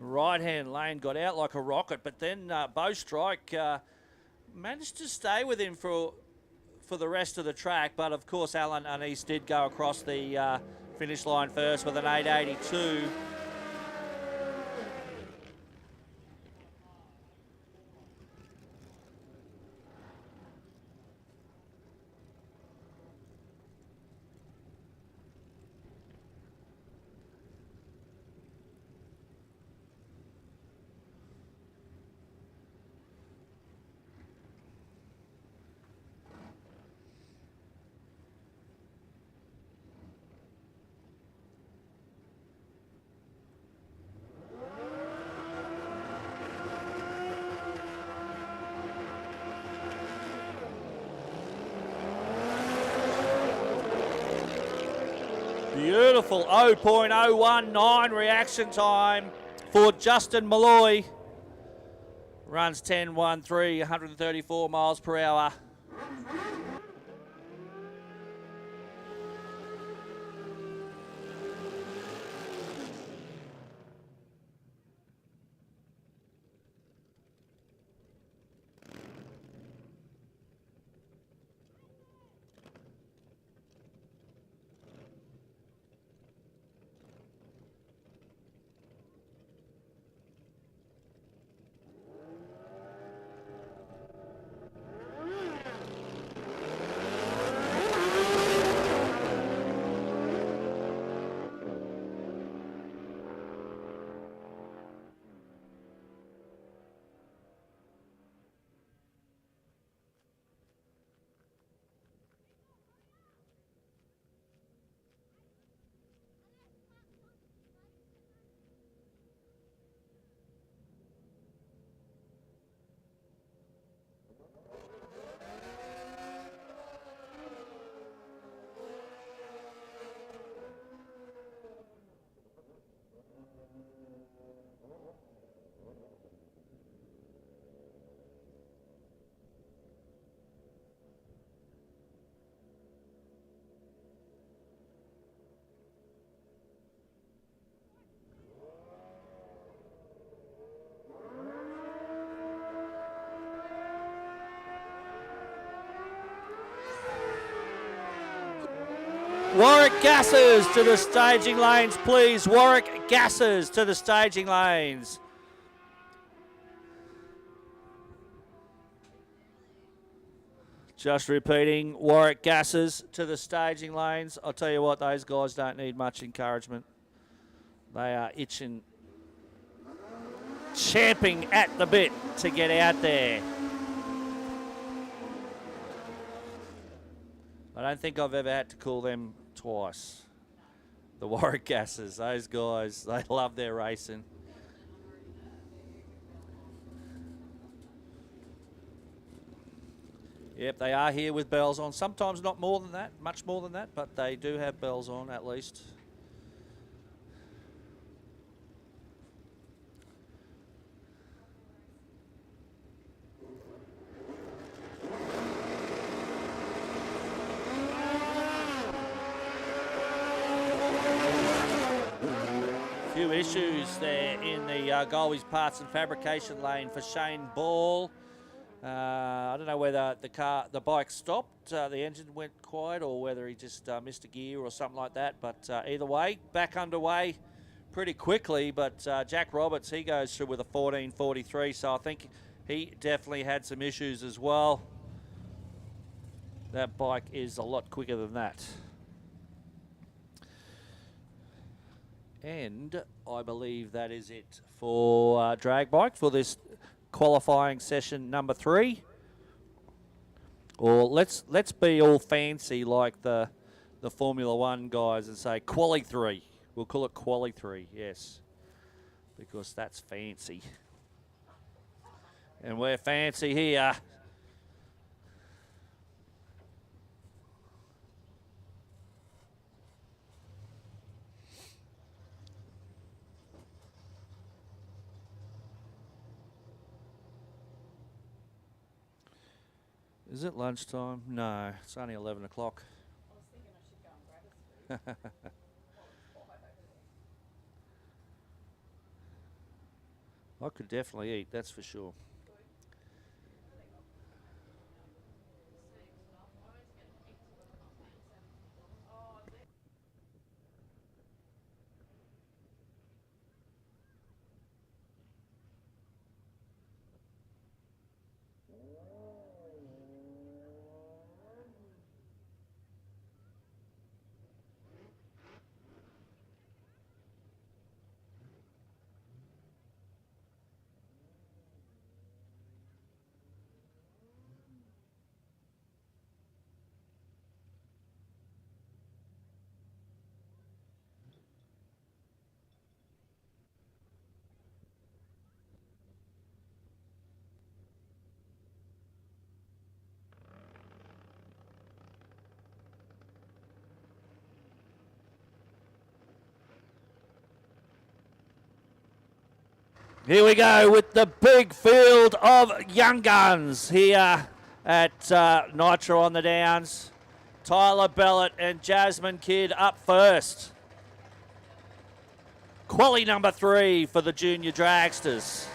Right-hand lane got out like a rocket, but then Bo Strike managed to stay with him for the rest of the track. But of course, Alan Anise did go across the finish line first with an 882. Beautiful 0.019 reaction time for Justin Malloy. Runs 10.13, 134 miles per hour. Warwick gases to the staging lanes, please. Warwick gases to the staging lanes. Just repeating, Warwick gases to the staging lanes. I'll tell you what, those guys don't need much encouragement. They are itching, champing at the bit to get out there. I don't think I've ever had to call them twice. The Warwick gases, those guys, they love their racing. Yep, they are here with bells on. Sometimes not more than that, much more than that, but they do have bells on at least. Few issues there in the Galway's Parts and Fabrication lane for Shane Ball. I don't know whether the bike stopped, the engine went quiet, or whether he just missed a gear or something like that. But either way, back underway pretty quickly. But Jack Roberts, he goes through with a 14.43, so I think he definitely had some issues as well. That bike is a lot quicker than that. And I believe that is it for drag bike for this qualifying session number 3. Or let's be all fancy like the Formula 1 guys and say quali 3. We'll call it quali 3, yes, because that's fancy. And we're fancy here. Is it lunchtime? No, it's only 11 o'clock. I was thinking I should go and grab a food. I could definitely eat, that's for sure. Here we go with the big field of young guns here at Nitro on the Downs. Tyler Bellett and Jasmine Kidd up first. Quali number 3 for the junior dragsters.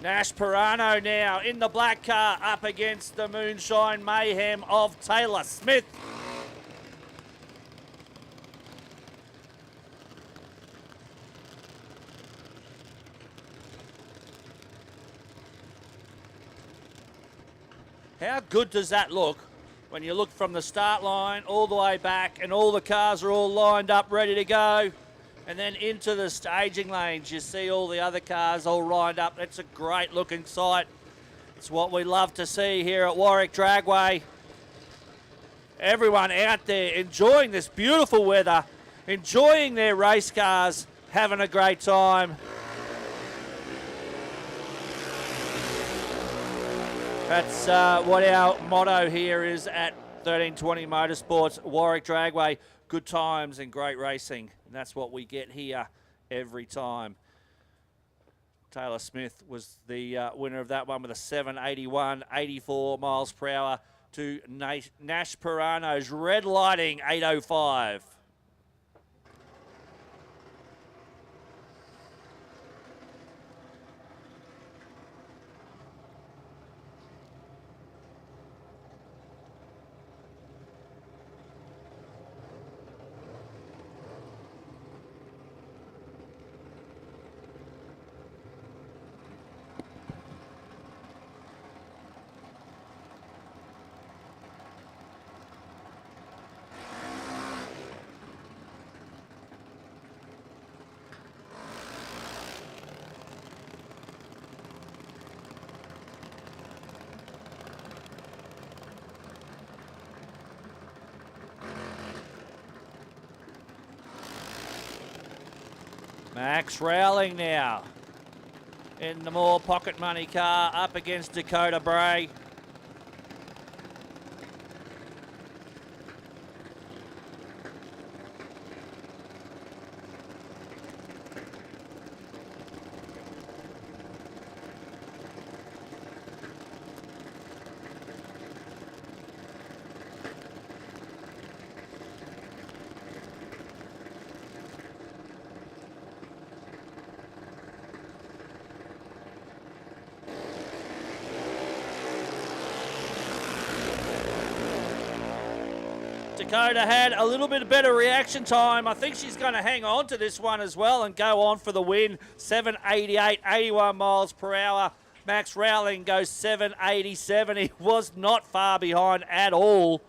Nash Pirano now in the black car up against the Moonshine Mayhem of Taylor Smith. How good does that look when you look from the start line all the way back and all the cars are all lined up ready to go? And then into the staging lanes, you see all the other cars all lined up. It's a great looking sight. It's what we love to see here at Warwick Dragway. Everyone out there enjoying this beautiful weather, enjoying their race cars, having a great time. That's what our motto here is at 1320 Motorsports, Warwick Dragway. Good times and great racing. And that's what we get here every time. Taylor Smith was the winner of that one with a 781, 84 miles per hour to Nash Pirano's Red Lighting 805. Max Rowling now in the more pocket money car up against Dakota Bray. Dakota had a little bit better reaction time. I think she's going to hang on to this one as well and go on for the win. 788, 81 miles per hour. Max Rowling goes 787. He was not far behind at all.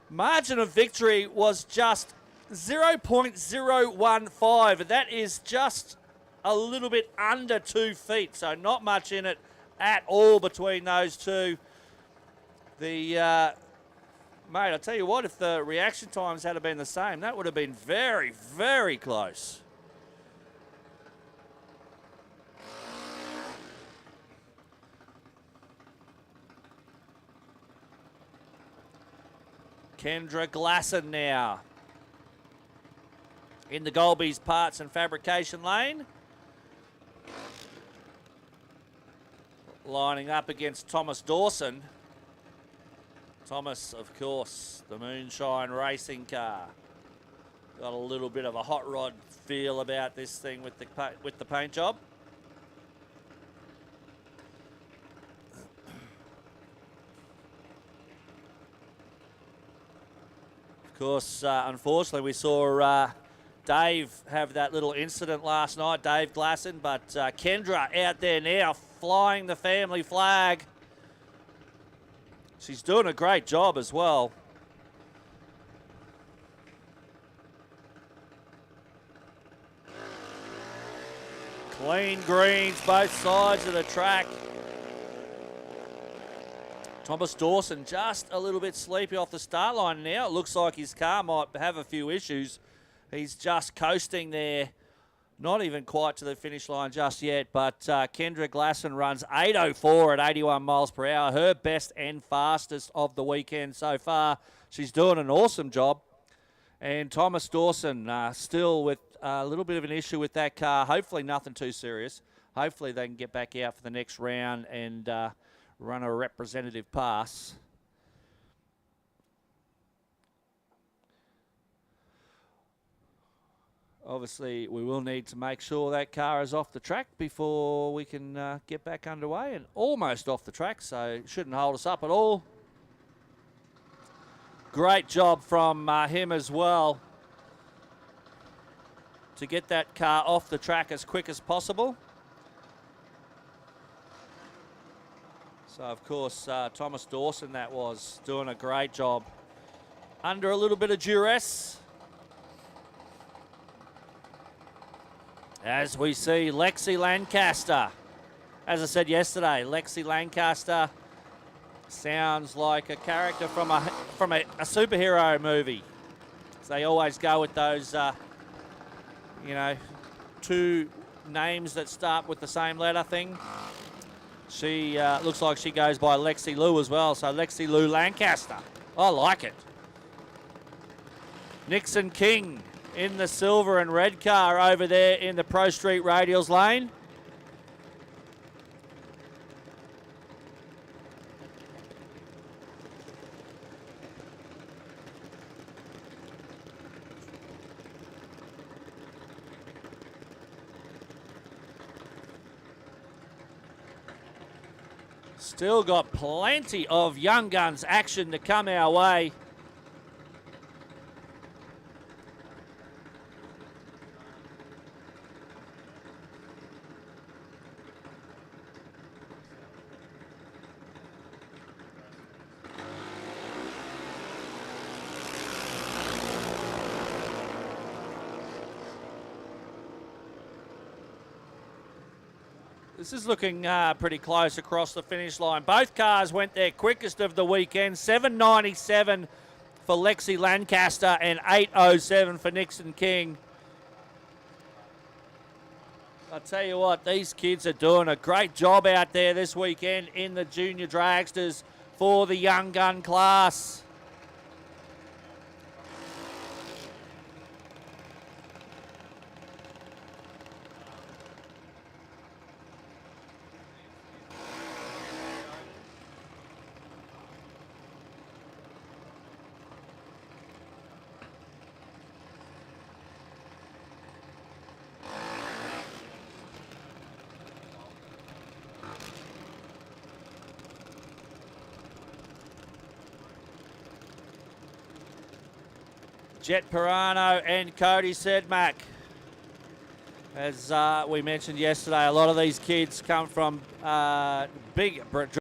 Margin of victory was just 0.015. That is just a little bit under 2 feet, so not much in it at all between those two. Mate, I'll tell you what, if the reaction times had been the same, that would have been very, very close. Kendra Glasson now in the Golby's Parts and Fabrication Lane. Lining up against Thomas Dawson. Thomas, of course, the Moonshine racing car. Got a little bit of a hot rod feel about this thing with the paint job. Of course, unfortunately, we saw Dave have that little incident last night, Dave Glasson, but Kendra out there now flying the family flag. She's doing a great job as well. Clean greens, both sides of the track. Thomas Dawson just a little bit sleepy off the start line now. It looks like his car might have a few issues. He's just coasting there. Not even quite to the finish line just yet, but Kendra Glasson runs 8:04 at 81 miles per hour, her best and fastest of the weekend so far. She's doing an awesome job. And Thomas Dawson still with a little bit of an issue with that car. Hopefully nothing too serious. Hopefully they can get back out for the next round and run a representative pass. Obviously, we will need to make sure that car is off the track before we can get back underway, and almost off the track, so it shouldn't hold us up at all. Great job from him as well to get that car off the track as quick as possible. So, of course, Thomas Dawson, that was, doing a great job under a little bit of duress. As we see Lexi Lancaster. As I said yesterday, Lexi Lancaster sounds like a character from a superhero movie. So they always go with those, you know, two names that start with the same letter thing. She looks like she goes by Lexi Lou as well. So Lexi Lou Lancaster. I like it. Nixon King in the silver and red car over there in the Pro Street Radials lane. Still got plenty of Young Guns action to come our way. This is looking pretty close across the finish line. Both cars went their quickest of the weekend. 7:97 for Lexi Lancaster and 8:07 for Nixon King. I tell you what, these kids are doing a great job out there this weekend in the junior dragsters for the young gun class. Jet Pirano and Cody Sedmak. As we mentioned yesterday, a lot of these kids come from big